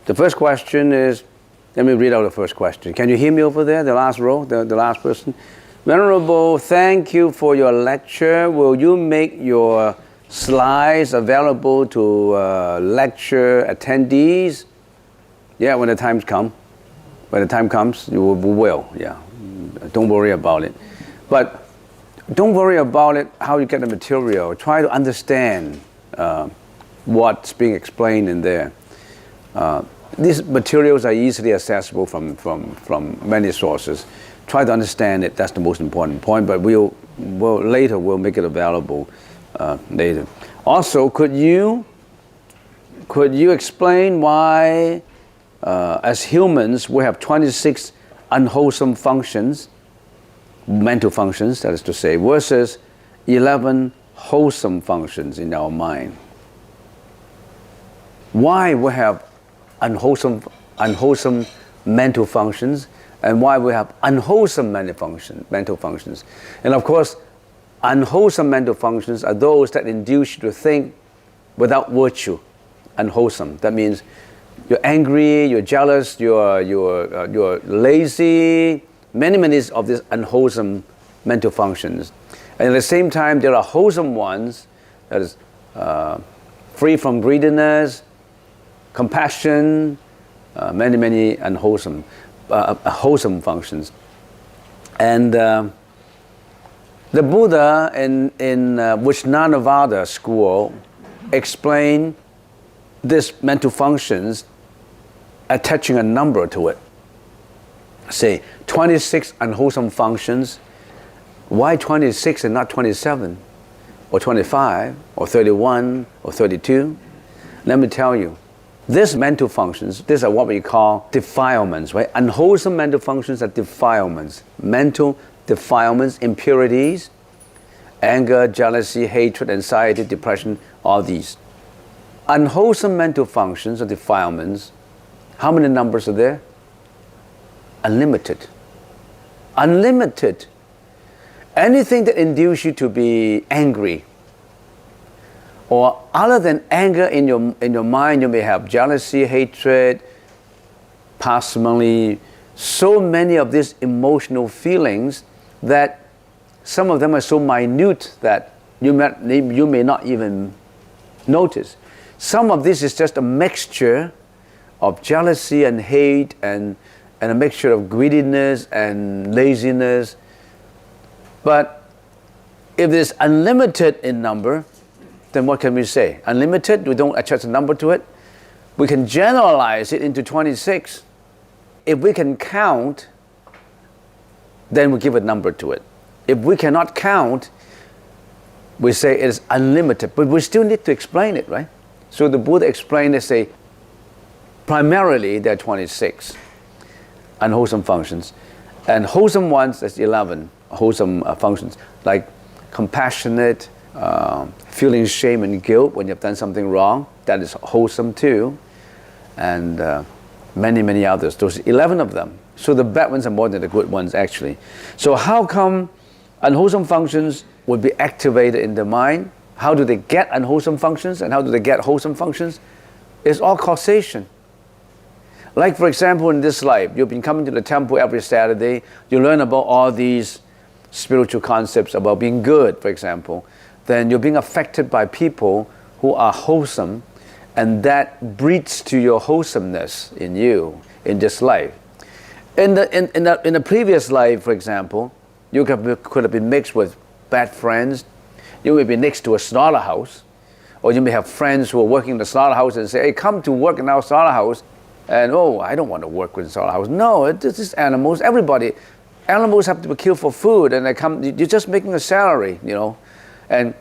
The first question is, let me read out the first question. Can you hear me over there, the last row, the last person? Venerable, thank you for your lecture. Will you make your slides available to lecture attendees? Yeah, when the time comes. When the time comes, we will, yeah. Don't worry about it. But don't worry about it, how you get the material. Try to understand what's being explained in there. These materials are easily accessible from many sources. Try to understand it. That's the most important point. But we'll make it available later. Also, could you explain why, as humans, we have 26 unwholesome functions, mental functions, that is to say, versus 11 wholesome functions in our mind? Why we have unwholesome mental functions, and why we have unwholesome mental functions. And of course, unwholesome mental functions are those that induce you to think without virtue. Unwholesome. That means you're angry, you're jealous, you're lazy. Many of these unwholesome mental functions. And at the same time, there are wholesome ones, that is free from greediness, compassion, many unwholesome, wholesome functions. And the Buddha in Vijnanavada school explained these mental functions attaching a number to it. Say 26 unwholesome functions. Why 26 and not 27 or 25 or 31 or 32? Let me tell you. These mental functions, these are what we call defilements, right? Unwholesome mental functions are defilements. Mental defilements, impurities, anger, jealousy, hatred, anxiety, depression, all these. Unwholesome mental functions or defilements, how many numbers are there? Unlimited. Unlimited. Anything that induces you to be angry, or other than anger in your mind, you may have jealousy, hatred, parsimony, so many of these emotional feelings that some of them are so minute that you may not even notice. Some of this is just a mixture of jealousy and hate and a mixture of greediness and laziness. But if it is unlimited in number, then what can we say? Unlimited, we don't attach a number to it. We can generalize it into 26. If we can count, then we give a number to it. If we cannot count, we say it is unlimited. But we still need to explain it, right? So the Buddha explained, they say, primarily there are 26 unwholesome functions. And wholesome ones, that's 11 wholesome functions, like compassionate, feeling shame and guilt when you've done something wrong, that is wholesome too, and many others. Those 11 of them. So the bad ones are more than the good ones actually. So how come unwholesome functions would be activated in the mind? How do they get unwholesome functions and how do they get wholesome functions? It's all causation. Like for example in this life, you've been coming to the temple every Saturday, you learn about all these spiritual concepts about being good, for example. Then you're being affected by people who are wholesome, and that breeds to your wholesomeness in you in this life. In the previous life, for example, you could have been mixed with bad friends. You may be next to a slaughterhouse, or you may have friends who are working in the slaughterhouse and say, "Hey, come to work in our slaughterhouse." And oh, I don't want to work with the slaughterhouse. No, this is animals. Animals have to be killed for food, and you're just making a salary, you know. And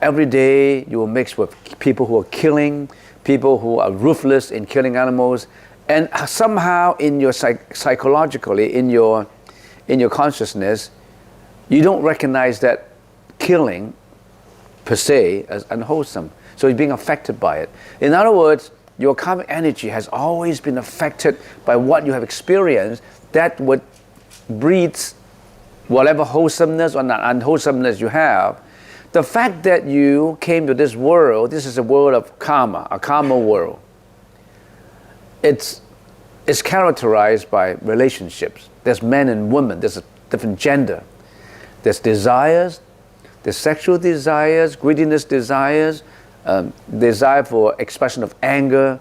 every day you will mix with people who are killing, people who are ruthless in killing animals, and somehow in your psychologically, in in your consciousness, you don't recognize that killing per se as unwholesome. So you're being affected by it. In other words, your karmic energy has always been affected by what you have experienced. That what breeds whatever wholesomeness or unwholesomeness you have. The fact that you came to this world, this is a world of karma, a karma world. It's characterized by relationships. There's men and women, there's a different gender. There's desires, there's sexual desires, greediness desires, desire for expression of anger.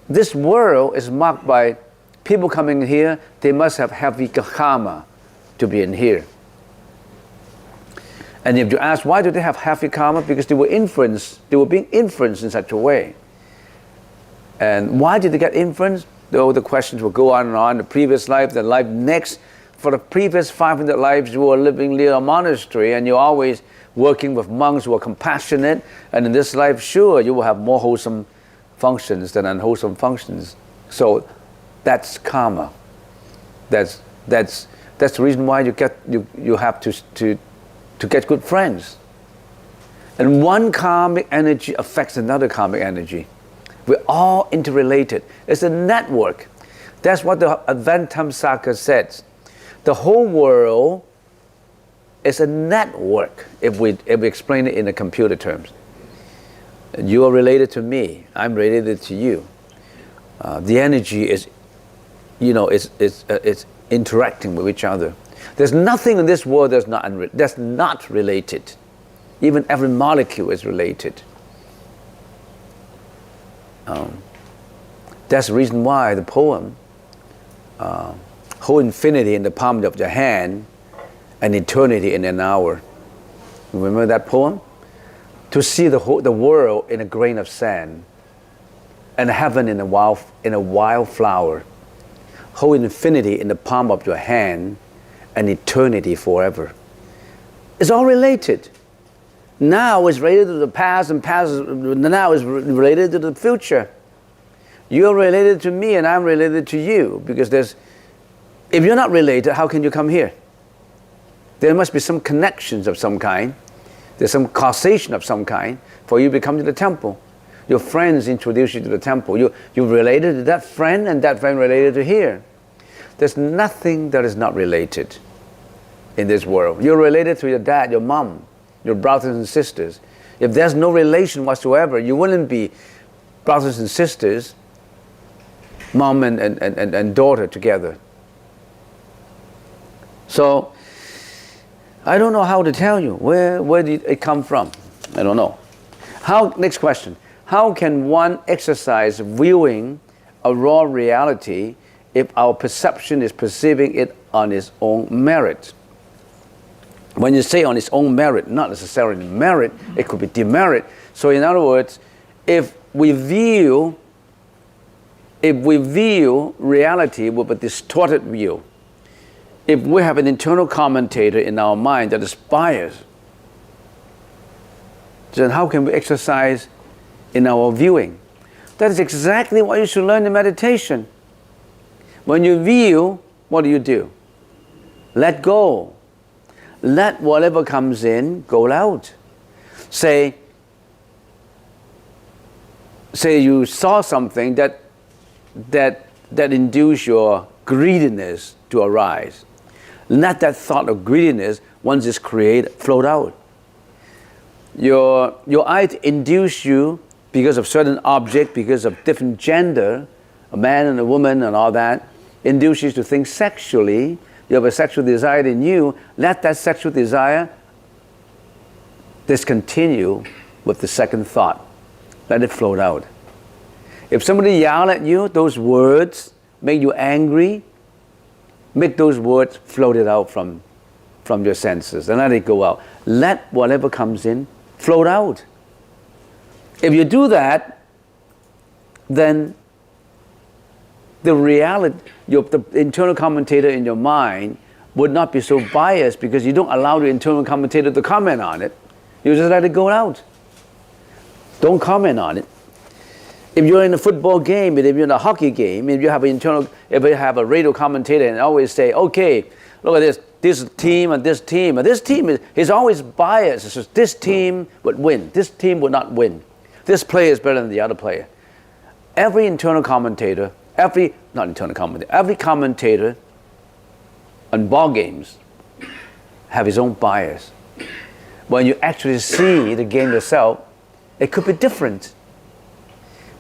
This world is marked by people coming here, they must have heavy karma to be in here. And if you ask why do they have heavy karma? Because they were being influenced in such a way. And why did they get influenced? Though the questions will go on and on. The previous life, the life next. For the previous 500 lives, you were living near a monastery and you're always working with monks who are compassionate. And in this life, sure, you will have more wholesome functions than unwholesome functions. So that's karma. That's the reason why you have to get good friends. And one karmic energy affects another karmic energy. We're all interrelated. It's a network. That's what the Advaita says. The whole world is a network, if we explain it in the computer terms. You are related to me. I'm related to you. The energy is, it's interacting with each other. There's nothing in this world that's not related. Even every molecule is related. That's the reason why the poem, hold infinity in the palm of your hand and eternity in an hour. Remember that poem? To see the world in a grain of sand and heaven in a wild flower. Hold infinity in the palm of your hand and eternity forever. It's all related. Now is related to the past, and now is related to the future. You're related to me and I'm related to you, because if you're not related, how can you come here? There must be some connections of some kind. There's some causation of some kind for you to come to the temple. Your friends introduce you to the temple. You're related to that friend and that friend related to here. There's nothing that is not related in this world. You're related to your dad, your mom, your brothers and sisters. If there's no relation whatsoever, you wouldn't be brothers and sisters, mom and daughter together. So, I don't know how to tell you. Where did it come from? I don't know. Next question. How can one exercise viewing a raw reality if our perception is perceiving it on its own merit? When you say on its own merit, not necessarily merit, it could be demerit. So in other words, if we view reality with a distorted view, if we have an internal commentator in our mind that is biased, then how can we exercise in our viewing? That is exactly what you should learn in meditation. When you view, what do? Let go. Let whatever comes in go out. Say you saw something that induced your greediness to arise. Let that thought of greediness, once it's created, float out. Your eye induce you because of certain object, because of different gender, a man and a woman and all that, induce you to think sexually. You have a sexual desire in you. Let that sexual desire discontinue with the second thought. Let it float out. If somebody yell at you, those words make you angry, make those words float it out from your senses and let it go out. Let whatever comes in float out. If you do that, then the reality, the internal commentator in your mind would not be so biased, because you don't allow the internal commentator to comment on it. You just let it go out. Don't comment on it. If you're in a football game, if you're in a hockey game, if you have a radio commentator and always say, okay, look at this team and this team, and this team is always biased. It's just, this team would win, this team would not win. This player is better than the other player. Every commentator on ball games have his own bias. When you actually see the game yourself, it could be different.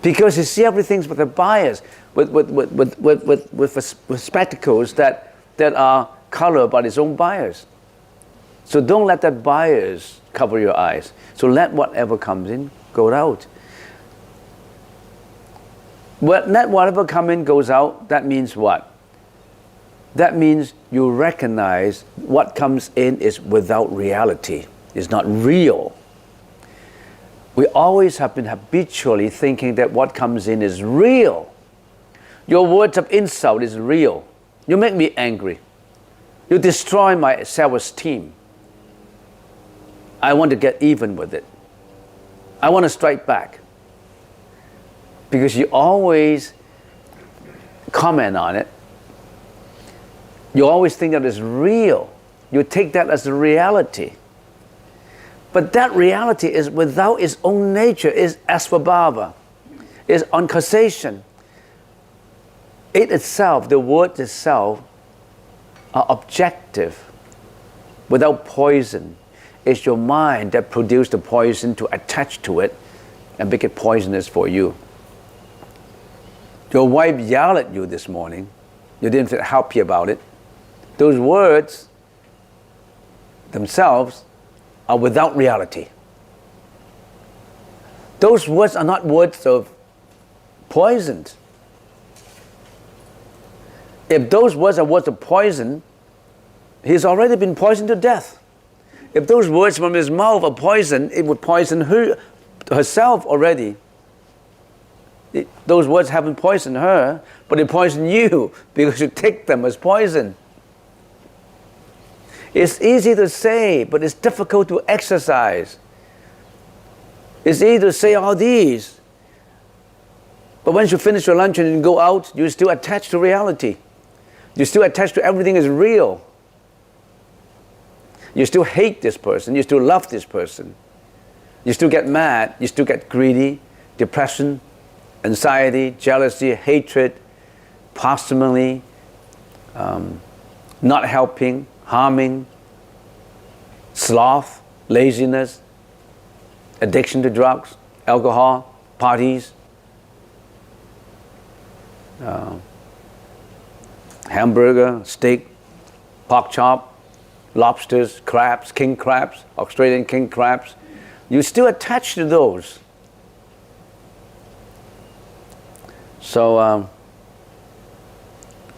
Because you see everything with a bias, with spectacles that are colored by its own bias. So don't let that bias cover your eyes. So let whatever comes in go out. Let whatever comes in goes out. That means what? That means you recognize what comes in is without reality. It's not real. We always have been habitually thinking that what comes in is real. Your words of insult is real. You make me angry. You destroy my self-esteem. I want to get even with it. I want to strike back. Because you always comment on it. You always think that it's real. You take that as a reality. But that reality is without its own nature, is asvabhava, is on causation. It itself, the word itself, are objective, without poison. It's your mind that produced the poison to attach to it and make it poisonous for you. Your wife yelled at you this morning. You didn't feel happy about it. Those words themselves are without reality. Those words are not words of poison. If those words are words of poison, he's already been poisoned to death. If those words from his mouth are poison, it would poison herself already. Those words haven't poisoned her, but they poison you because you take them as poison. It's easy to say, but it's difficult to exercise. It's easy to say all these, but once you finish your lunch and you go out, you're still attached to reality. You're still attached to everything is real. You still hate this person. You still love this person. You still get mad. You still get greedy, depression, anxiety, jealousy, hatred, parsimony, not helping, harming, sloth, laziness, addiction to drugs, alcohol, parties, hamburger, steak, pork chop, lobsters, crabs, king crabs, Australian king crabs. You still attach to those. So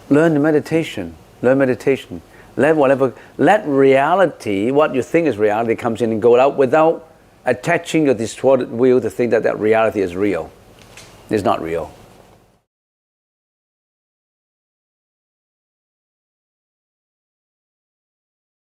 learn the meditation. Learn meditation. Let reality, what you think is reality, comes in and go out without attaching your distorted will to think that reality is real. It's not real.